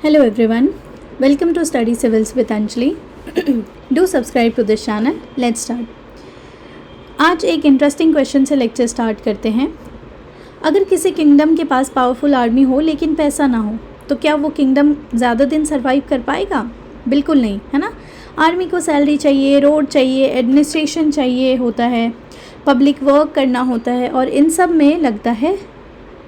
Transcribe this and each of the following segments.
Hello everyone, welcome to Study Civils with Anjali. Do subscribe to this channel. Let's start. आज एक interesting question से lecture start करते हैं. अगर किसी किंगडम के पास पावरफुल आर्मी हो लेकिन पैसा ना हो तो क्या वो किंगडम ज़्यादा दिन सर्वाइव कर पाएगा? बिल्कुल नहीं, है ना. आर्मी को सैलरी चाहिए, रोड चाहिए, एडमिनिस्ट्रेशन चाहिए होता है, पब्लिक वर्क करना होता है और इन सब में लगता है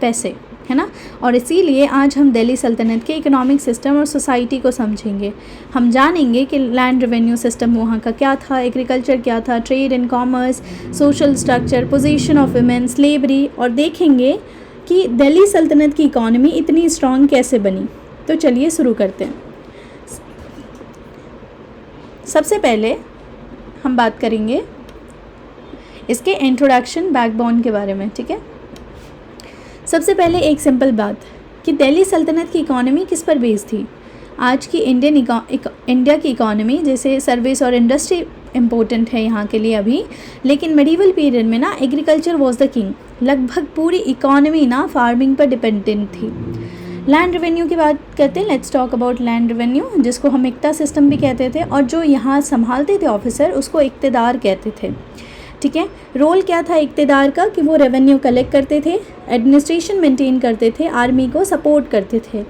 पैसे, है ना. और इसीलिए आज हम दिल्ली सल्तनत के इकोनॉमिक सिस्टम और सोसाइटी को समझेंगे. हम जानेंगे कि लैंड रेवेन्यू सिस्टम वहाँ का क्या था, एग्रीकल्चर क्या था, trade and commerce, social structure, position of women, slavery, और देखेंगे कि दिल्ली सल्तनत की इकॉनमी इतनी स्ट्रॉन्ग कैसे बनी. तो चलिए शुरू करते हैं. सबसे पहले हम बात करेंगे इसके इंट्रोडक्शन, बैकबोन के बारे में. ठीक है. सबसे पहले एक सिंपल बात कि दिल्ली सल्तनत की इकॉनमी किस पर बेस्ड थी. आज की इंडिया की इकॉनमी, जैसे सर्विस और इंडस्ट्री इम्पोर्टेंट है यहाँ के लिए अभी, लेकिन मेडिवल पीरियड में ना एग्रीकल्चर वाज द किंग. लगभग पूरी इकॉनमी ना फार्मिंग पर डिपेंडेंट थी. लैंड रेवेन्यू की बात करते हैं. Let's talk about land revenue, जिसको हम इक्ता सिस्टम भी कहते थे, और जो यहाँ संभालते थे ऑफिसर उसको इक्तेदार कहते थे. ठीक है. रोल क्या था इक्तेदार का कि वो रेवेन्यू कलेक्ट करते थे, एडमिनिस्ट्रेशन मेंटेन करते थे, आर्मी को सपोर्ट करते थे.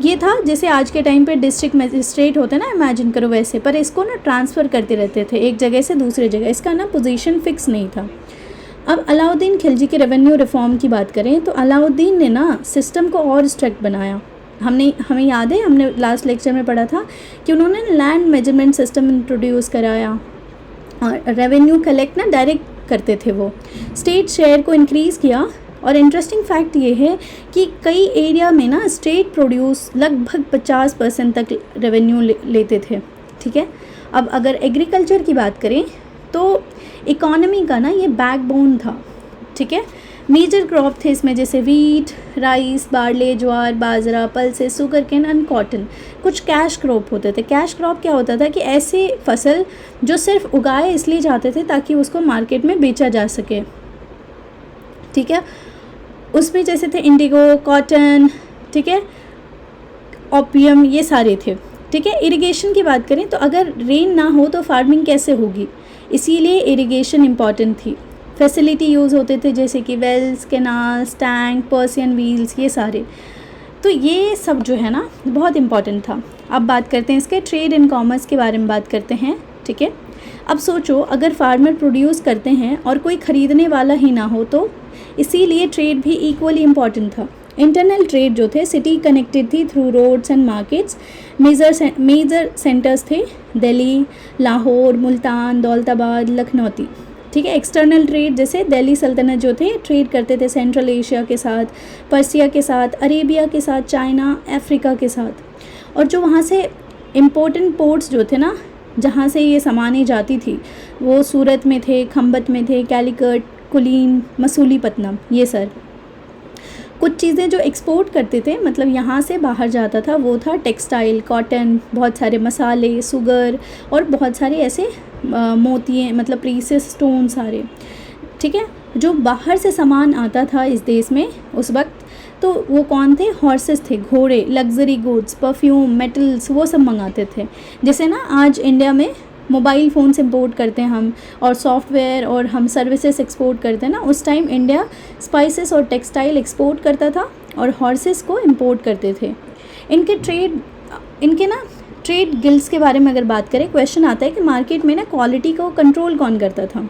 ये था जैसे आज के टाइम पे डिस्ट्रिक्ट मजिस्ट्रेट होते हैं ना, इमेजिन करो वैसे, पर इसको ना ट्रांसफ़र करते रहते थे एक जगह से दूसरी जगह. इसका ना पोजीशन फिक्स नहीं था. अब अलाउद्दीन खिलजी के रेवेन्यू रिफॉर्म की बात करें तो अलाउद्दीन ने ना सिस्टम को और स्ट्रिक्ट बनाया. हमें याद है, हमने लास्ट लेक्चर में पढ़ा था कि उन्होंने लैंड मेजरमेंट सिस्टम इंट्रोड्यूस कराया और रेवेन्यू कलेक्ट ना डायरेक्ट करते थे. वो स्टेट शेयर को इंक्रीज़ किया. और इंटरेस्टिंग फैक्ट ये है कि कई एरिया में ना स्टेट प्रोड्यूस लगभग 50% तक रेवेन्यू लेते थे. ठीक है. अब अगर एग्रीकल्चर की बात करें तो इकॉनमी का ना ये बैकबोन था. ठीक है. मेजर क्रॉप थे इसमें, जैसे wheat, rice, barley, jowar, bajra, pulses, sugar cane and cotton. कुछ कैश क्रॉप होते थे. कैश क्रॉप क्या होता था कि ऐसे फसल जो सिर्फ उगाए इसलिए जाते थे ताकि उसको मार्केट में बेचा जा सके. ठीक है. उसमें जैसे थे इंडिगो, कॉटन, ठीक है, ओपियम, ये सारे थे. ठीक है. इरिगेशन की बात करें तो अगर रेन ना हो तो फार्मिंग कैसे होगी, इसीलिए इरिगेशन इम्पॉर्टेंट थी. फैसिलिटी यूज़ होते थे जैसे कि wells, canals, tank, Persian wheels, ये सारे. तो ये सब जो है ना बहुत इम्पॉर्टेंट था. अब बात करते हैं इसके ट्रेड एंड कॉमर्स के बारे में बात करते हैं. ठीक है. अब सोचो अगर फार्मर प्रोड्यूस करते हैं और कोई ख़रीदने वाला ही ना हो तो, इसीलिए ट्रेड भी इक्वली इम्पॉर्टेंट था. इंटरनल ट्रेड जो थे, सिटी कनेक्टेड थी through roads and markets. Major centres थे दिल्ली, लाहौर, मुल्तान, दौलताबाद, लखनौती. ठीक है. एक्सटर्नल ट्रेड जैसे दिल्ली सल्तनत जो थे ट्रेड करते थे सेंट्रल एशिया के साथ, पर्सिया के साथ, अरेबिया के साथ, चाइना, अफ्रीका के साथ. और जो वहाँ से इम्पोर्टेंट पोर्ट्स जो थे ना, जहाँ से ये सामानें जाती थी, वो सूरत में थे, खंबत में थे, कैलिकट, कुलीन, मसूलीपट्टनम, ये सर. कुछ चीज़ें जो एक्सपोर्ट करते थे, मतलब यहाँ से बाहर जाता था, वो था टेक्सटाइल, कॉटन, बहुत सारे मसाले, शुगर और बहुत सारे ऐसे मोतिये, मतलब प्रीसियस स्टोन सारे. ठीक है. जो बाहर से सामान आता था इस देश में उस वक्त, तो वो कौन थे? हॉर्सेस थे, घोड़े, लग्जरी गुड्स, परफ्यूम, मेटल्स, वो सब मंगाते थे. जैसे ना आज इंडिया में मोबाइल फ़ोन्स इंपोर्ट करते हैं हम, और सॉफ्टवेयर, और हम सर्विसेज एक्सपोर्ट करते हैं ना, उस टाइम इंडिया स्पाइसेस और टेक्सटाइल एक्सपोर्ट करता था और हॉर्सेस को इंपोर्ट करते थे. इनके ना ट्रेड गिल्ड्स के बारे में अगर बात करें, क्वेश्चन आता है कि मार्केट में ना क्वालिटी को कंट्रोल कौन करता था.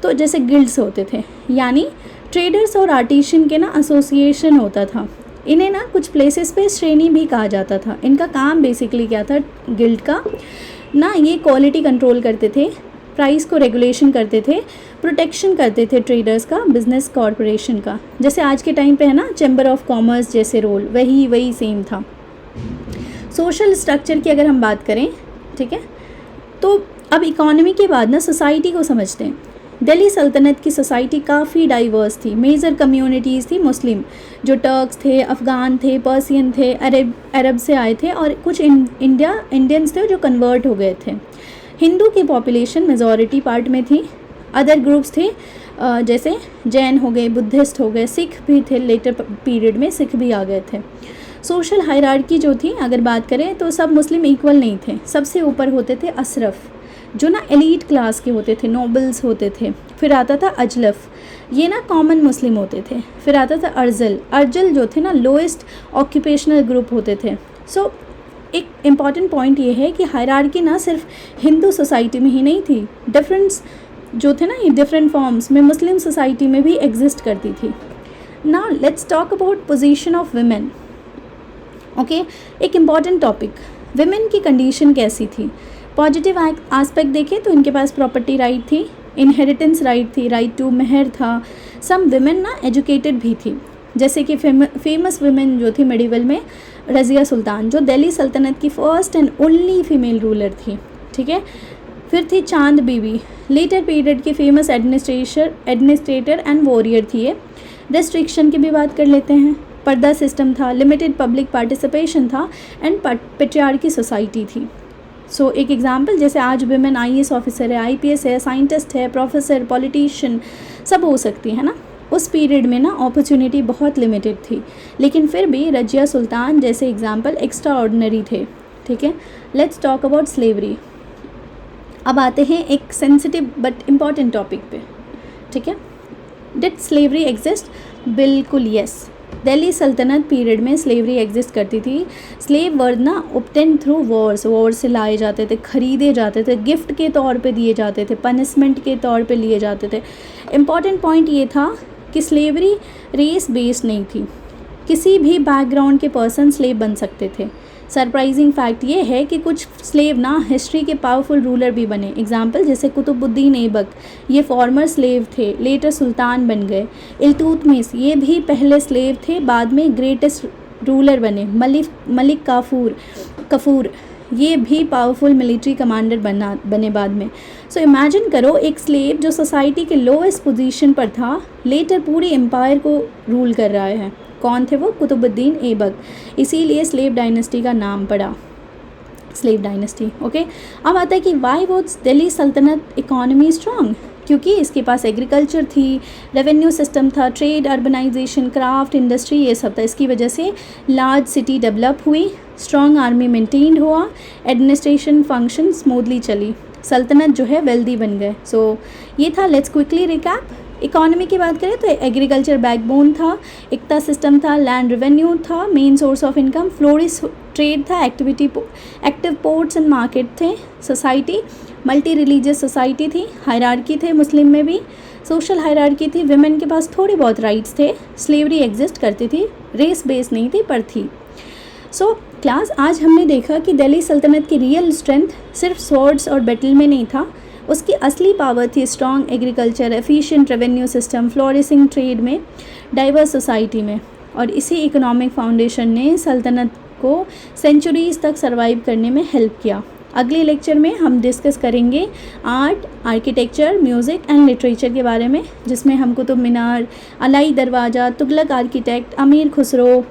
तो जैसे गिल्ड्स होते थे, यानी ट्रेडर्स और आर्टिशियन के ना एसोसिएशन होता था. इन्हें ना कुछ प्लेसेस पे श्रेणी भी कहा जाता था. इनका काम बेसिकली क्या था गिल्ड का ना, ये क्वालिटी कंट्रोल करते थे, प्राइस को रेगुलेशन करते थे, प्रोटेक्शन करते थे ट्रेडर्स का, बिजनेस कॉरपोरेशन का. जैसे आज के टाइम पे है ना चैम्बर ऑफ कॉमर्स जैसे रोल, वही सेम था. सोशल स्ट्रक्चर की अगर हम बात करें, ठीक है, तो अब इकॉनमी के बाद ना सोसाइटी को समझते हैं. दिल्ली सल्तनत की सोसाइटी काफ़ी डाइवर्स थी. मेजर कम्युनिटीज़ थी मुस्लिम, जो टर्क्स थे, अफ़गान थे, पर्सियन थे, अरब से आए थे, और कुछ इंडियंस थे जो कन्वर्ट हो गए थे. हिंदू की पॉपुलेशन मेजॉरिटी पार्ट में थी. अदर ग्रुप्स थे जैसे जैन हो गए, बुद्धिस्ट हो गए, सिख भी थे. लेटर पीरियड में सिख भी आ गए थे. सोशल हायरार्की जो थी अगर बात करें तो सब मुस्लिम इक्वल नहीं थे, सबसे ऊपर होते थे अशरफ जो ना एलीट क्लास के होते थे, नोबल्स होते थे। फिर आता था अजलफ, ये ना कॉमन मुस्लिम होते थे। फिर आता था अर्जल जो थे ना लोएस्ट ऑक्यूपेशनल ग्रुप होते थे। सो एक इम्पॉर्टेंट पॉइंट ये है कि हायरार्की ना सिर्फ हिंदू सोसाइटी में ही नहीं थी, डिफरेंस जो थे ना ये डिफरेंट फॉर्म्स में मुस्लिम सोसाइटी में भी एग्जिस्ट करती थी। Now let's talk about position of women. Okay, एक इम्पॉर्टेंट टॉपिक, वुमेन की कंडीशन कैसी थी। पॉजिटिव एस्पेक्ट देखें तो इनके पास प्रॉपर्टी राइट थी, इनहेरिटेंस राइट थी, राइट टू मेहर था। सम वुमेन ना एजुकेटेड भी थी, जैसे कि फेमस वुमेन जो थी मिडिवल में रज़िया सुल्तान जो दिल्ली सल्तनत की first and only female ruler थी। ठीक है, फिर थी चांद बीबी, लेटर पीरियड की फेमस एडमिनिस्ट्रेटर एंड वॉरियर थी ये। रेस्ट्रिक्शन की भी बात कर लेते हैं, पर्दा सिस्टम था, लिमिटेड पब्लिक पार्टिसिपेशन था एंड पेट्रियार्की सोसाइटी थी। सो एक एग्जांपल, जैसे आज वुमेन IAS ऑफिसर है, IPS है, साइंटिस्ट है, प्रोफेसर, पॉलिटिशियन सब हो सकती है ना। उस पीरियड में ना अपॉर्चुनिटी बहुत लिमिटेड थी, लेकिन फिर भी रज़िया सुल्तान जैसे एग्जांपल एक्स्ट्रा ऑर्डिनरी थे। ठीक है, लेट्स टॉक अबाउट स्लेवरी। अब आते हैं एक सेंसिटिव बट इम्पॉर्टेंट टॉपिक पे। ठीक है, डिड स्लेवरी एग्जिस्ट? बिल्कुल यस, दिल्ली सल्तनत पीरियड में स्लेवरी एग्जिस्ट करती थी। स्लेव वर्ड ना ऑब्टेन थ्रू वॉर से लाए जाते थे, खरीदे जाते थे, गिफ्ट के तौर पे दिए जाते थे, पनिशमेंट के तौर पे लिए जाते थे। इम्पॉर्टेंट पॉइंट ये था कि स्लेवरी रेस बेस्ड नहीं थी, किसी भी बैकग्राउंड के पर्सन स्लेव बन सकते थे। सरप्राइजिंग फैक्ट ये है कि कुछ स्लेव ना हिस्ट्री के पावरफुल रूलर भी बने। एग्जाम्पल जैसे कुतुबुद्दीन ऐबक, ये फॉर्मर स्लेव थे, लेटर सुल्तान बन गए। इल्तुतमिश, ये भी पहले स्लेव थे, बाद में ग्रेटेस्ट रूलर बने। मलिक कफूर, ये भी पावरफुल मिलिट्री कमांडर बने बाद में। सो इमेजिन करो एक स्लेव जो सोसाइटी के लोएस्ट पोजीशन पर था, लेटर पूरी एम्पायर को रूल कर रहा है। कौन थे वो? कुतुबुद्दीन ऐबक, इसीलिए स्लेव डायनेस्टी का नाम पड़ा, स्लेव डायनेस्टी। ओके, अब आता है कि वाई वॉज दिल्ली सल्तनत इकोनॉमी स्ट्रॉन्ग? क्योंकि इसके पास एग्रीकल्चर थी, रेवेन्यू सिस्टम था, ट्रेड, अर्बनाइजेशन, क्राफ्ट, इंडस्ट्री, ये सब था। इसकी वजह से लार्ज सिटी डेवलप हुई, स्ट्रॉन्ग आर्मी मेंटेन हुआ, एडमिनिस्ट्रेशन फंक्शन स्मूथली चली, सल्तनत जो है वेल्दी बन गए। सो ये था, लेट्स क्विकली रिकैप। इकोनॉमी की बात करें तो एग्रीकल्चर बैकबोन था, इक्ता सिस्टम था, लैंड रेवेन्यू था, main source of income, flourish trade था, एक्टिव पोर्ट्स एंड मार्केट थे। सोसाइटी मल्टी रिलीजियस सोसाइटी थी, हायरार्की थे मुस्लिम में भी, सोशल हायरार्की थी, विमेन के पास थोड़े बहुत राइट्स थे, स्लेवरी एग्जिस्ट करती थी, रेस बेस नहीं थी पर थी। सो क्लास, आज हमने देखा कि दिल्ली सल्तनत की रियल स्ट्रेंथ सिर्फ स्वॉर्ड्स और बैटल में नहीं था, उसकी असली पावर थी strong agriculture, efficient revenue system, flourishing trade में, डाइवर्स सोसाइटी में। और इसी इकोनॉमिक फाउंडेशन ने सल्तनत को सेंचुरीज तक सर्वाइव करने में हेल्प किया। अगले लेक्चर में हम डिस्कस करेंगे art, architecture, music and literature के बारे में, जिसमें हम कुतुब मीनार, अलाई दरवाज़ा, तुगलक आर्किटेक्ट, अमीर खुसरो,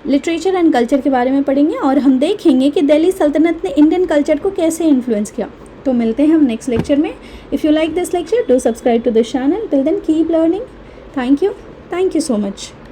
लिटरेचर एंड कल्चर के बारे में पढ़ेंगे। और हम देखेंगे कि दिल्ली सल्तनत ने इंडियन कल्चर को कैसे इन्फ्लुएंस किया। तो मिलते हैं हम नेक्स्ट लेक्चर में। If you like this lecture, do subscribe to this channel. Till then keep learning. Thank you so much.